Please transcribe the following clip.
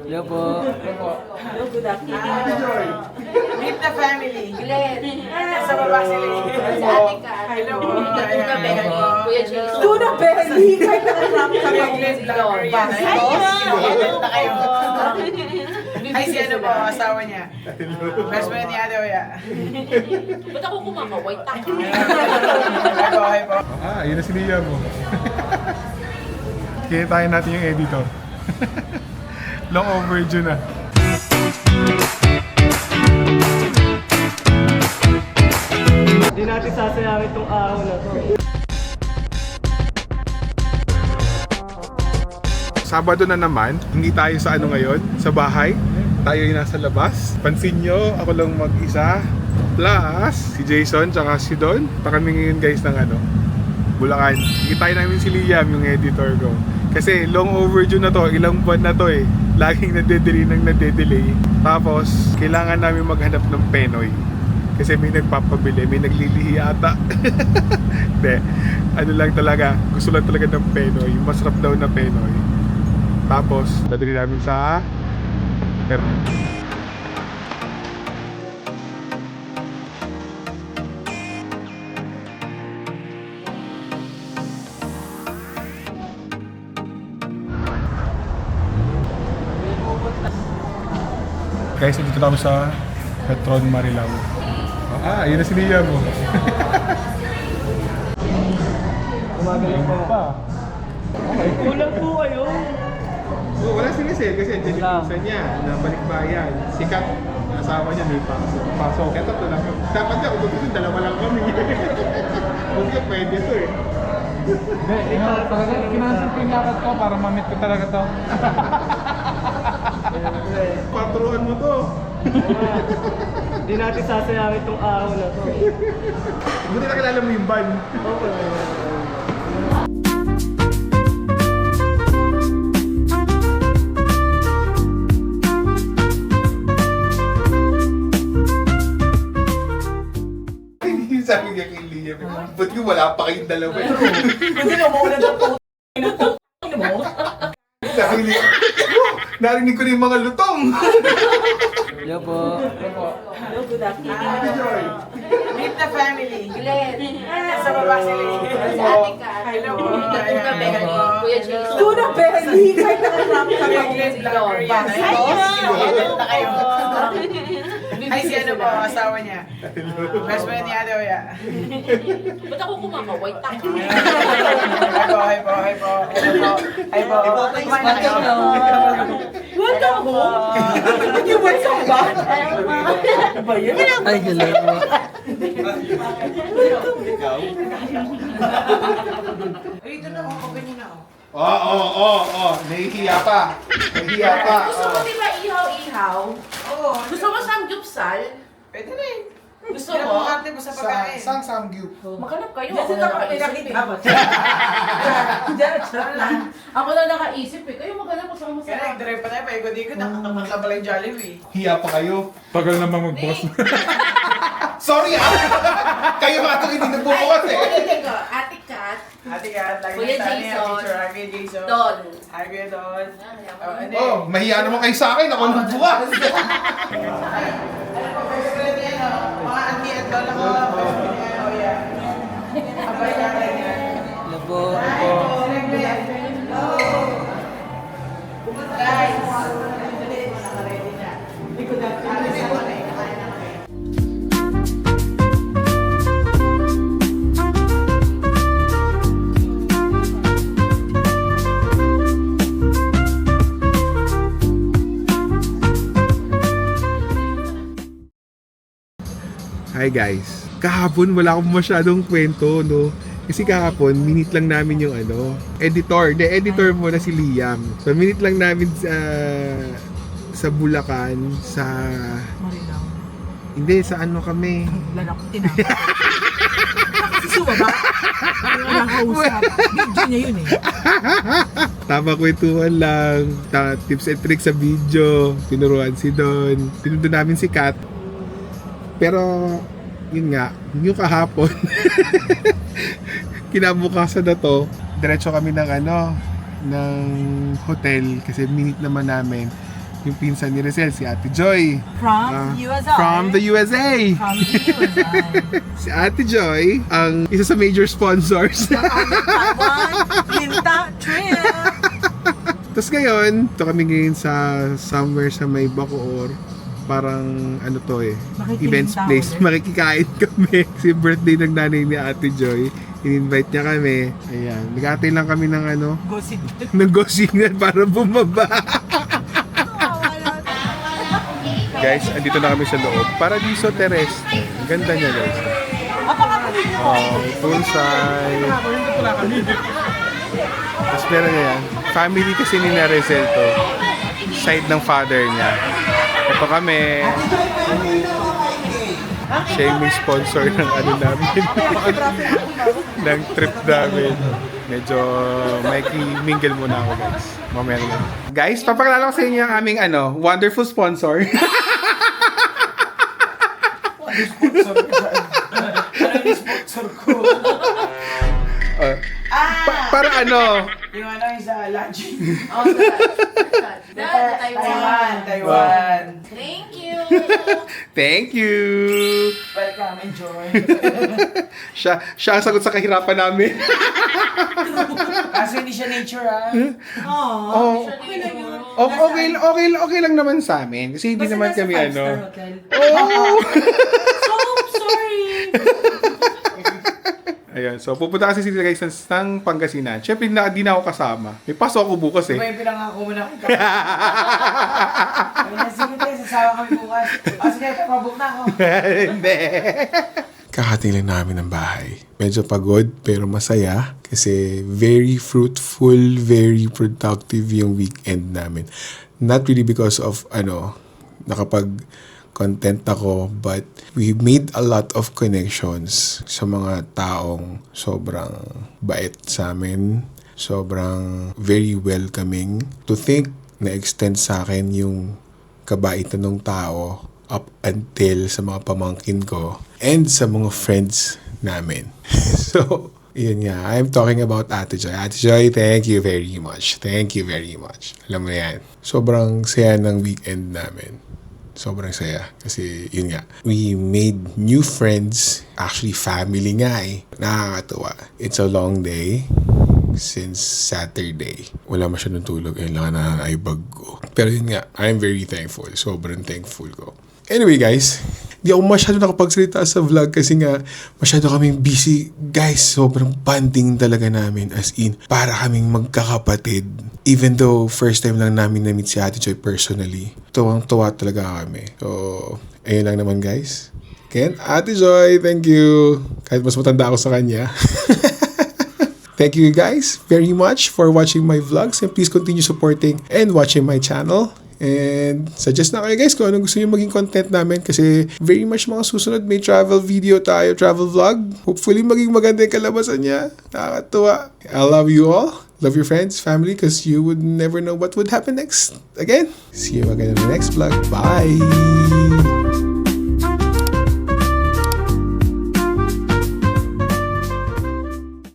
Hello po. Hello, good afternoon. Meet the family. Glenn. Nasa baba sila. Si Ate Kat. Hello po. Tuna Benny. Kuya Jason. Tuna Belly! Kahit nakarami ka Kuya pa. Glenn, vlogger yan. Hello na kayo. Ay, si ano po, asawa niya. Best friend ni Ate Oya. Ba't ako kumakaway? Taka. Hi po. Yun na si Liam mo. Kaya tayo natin yung editor. Long overdue na. Hindi natin sasayangin itong araw na to. Sabado na naman, hindi tayo sa ano ngayon, sa bahay. Tayo yung nasa labas. Pansin nyo, ako lang mag-isa. Plus, si Jason, tsaka si Don. Kami ngayon guys ng ano, Bulacan. Hintay namin si Liam, yung editor ko. Kasi long overdue na to, ilang buwan na to eh. Laging nade-delay. Tapos, kailangan namin maghanap ng Penoy. Kasi may nagpapabili, may naglilihi ata. Hindi, ano lang talaga, gusto lang talaga ng Penoy. Masarap daw na Penoy. Tapos, dadali namin sa guys, dito kami sa Petron Marilao. Yun na si Liam mo. Gumagaling po. Kulang po kayo. Wala si Lisel kasi dyan Wala. yung pinsan niya na balikbayan. Sikat, asawa niya may pasok. Kaya tatlo lang. Dapat nga, kung dalawa lang kami. Okay, pwede to eh. Hindi, talaga kinansel ko yung lakad ko para ma-meet ko talaga to. Patruhan mo to. Hindi natin sasayangin itong araw na to. Buti nakilala mo yung van. Sabi niya kay Liam, ba't yung wala pa kayong dalawa? Hindi mo mauna ng po. Sabi niya, narinig ko na yung mga lutong. Hello po. Hello, good afternoon. Meet the family. Glenn. Nasa baba sila. Si Ate Kat. Hello po. Tuna Benny. Kuya Jason. Tuna Belly! Kahit nakarami ka Kuya pa. Glenn, vlogger yan. Hello na kayo. Ay, si ano po, asawa niya. Best friend ni Ate Oya. Ba't ako kumakaway? Taka. Hi po. Hi po. Kumain na kayo. Welcome home! Hindi mo welcome back? Ano ba yan? Ay, hello po. Ay, ito na ako. Ganyan na ako. Nahihiya pa. Gusto mo di ba ihaw-ihaw? Oo. Gusto mo samgyupsal? Pwede na eh. Gusto Hindi na mo? pumarte mo sa pagkain. Sang samgyup. Maghanap kayo. Kasi Ako na dapat nakaisip pinakita eh. mo. Diyan, lang. Ako na nakaisip eh. Kayo maghanap kung saan Kaya masarap. nag-drive pa tayo, paikot-ikot, nakakapagla pala yung Jollibee. Hiya pa kayo. Tagal namang mag-boss. Sorry kayo nga itong hindi nagbubukas eh. Ate Kat. Ate Kat, lagi Kuya na tani ang Jason. teacher. Hi, Kuya Jason. Don. Hi, Kuya Don. Ano Oh, mahiya naman kayo sa akin. Ako nagbukas. Ano po, best friend niya, no? Mga auntie at lola ko, best friend niya, oh yeah. Abay ka kayo niya. Hello po. Guys, naka-ready na. Ate, may po na eh, nakain na kami. Hi guys. Kahapon wala akong masyadong kwento, no? Kasi kahapon, minute lang namin yung editor. The editor mo na si Liam. So, minute lang namin sa Bulacan, sa... Marilao. Hindi, sa ano kami. Lalak, tinapos. Kasi sumaba. Wala kausap. Video niya yun eh. Tama kwentuhan lang. Tips and tricks sa video. Tinuruan si Don. Tinuruan namin si Kat. Pero, yun nga, yung kahapon, kinabukasan na to, diretso kami ng ng hotel kasi minute naman namin yung pinsan ni Rizel, si Ate Joy. From USA. From the USA. From the USA. Si Ate Joy, ang isa sa major sponsors. Taiwan, Linta Trip. Tapos ngayon, ito kami ngayon sa somewhere sa may Bacoor. Parang ano to events Makikitao place. ulit. Makikikain kami. Kasi birthday ng nanay ni Ate Joy. In-invite niya kami. Ayan. Nag-atay lang kami ng Gossip. ng go signal para bumaba. Guys, andito na kami sa loob. Paradiso Terrestre. Ang ganda niya, guys. Poolside. Tapos meron niya yan. Family kasi ni Rizel to. Side ng father niya. Ito kami. Siya yung may sponsor ng ano namin. ng trip namin. Medyo mingle muna ako, guys. Mamaya lang. Guys, papakilala ko sa inyo ang aming wonderful sponsor. Sponsor ko. Para Yung yung sa lunch. Oh, Taiwan. Taiwan. Thank you. Thank you! Welcome, enjoy. Siya ang sagot sa kahirapan namin. Kaso hindi siya nature, Oh, okay lang naman sa amin. Kasi hindi naman kami Oh! Sorry. Ayun, so pupunta kasi sila guys ng Pangasinan. Siyempre, di na ako kasama. May pasok ako bukas May pinangako mo na kita. Sige tayo, sasawa kami bukas. Sige, papabook na ako. Hindi. Kakating lang namin ng bahay. Medyo pagod pero masaya kasi very fruitful, very productive yung weekend namin. Not really because of nakapag-content ako, but we made a lot of connections sa mga taong sobrang bait sa amin, sobrang very welcoming. To think na extend sa akin yung kabaitan ng tao up until sa mga pamangkin ko and sa mga friends namin. So, yun nga. I'm talking about Ate Joy. Ate Joy, thank you very much. Thank you very much. Alam mo yan. Sobrang saya ng weekend namin. Sobrang saya. Kasi, yun nga. We made new friends. Actually, family nga Nakakatuwa. It's a long day. Since Saturday. Wala masyadong tulog. Ayun lang na naibag ko. Pero yun nga, I'm very thankful. Sobrang thankful ko. Anyway guys, di ako masyado nakapagsalita sa vlog kasi nga masyado kaming busy. Guys, sobrang bonding talaga namin. As in, para kaming magkakapatid. Even though first time lang namin na-meet si Ate Joy personally. Tuwang-tuwa talaga kami. So, ayun lang naman guys. Again, Ate Joy, thank you. Kahit mas matanda ako sa kanya. Thank you guys very much for watching my vlogs and please continue supporting and watching my channel. And suggest na kayo guys kung anong gusto nyo maging content namin kasi very much mga susunod may travel video tayo, travel vlog. Hopefully maging maganda yung kalabasan niya. Nakakatuwa. I love you all. Love your friends, family because you would never know what would happen next. Again, see you again in the next vlog. Bye!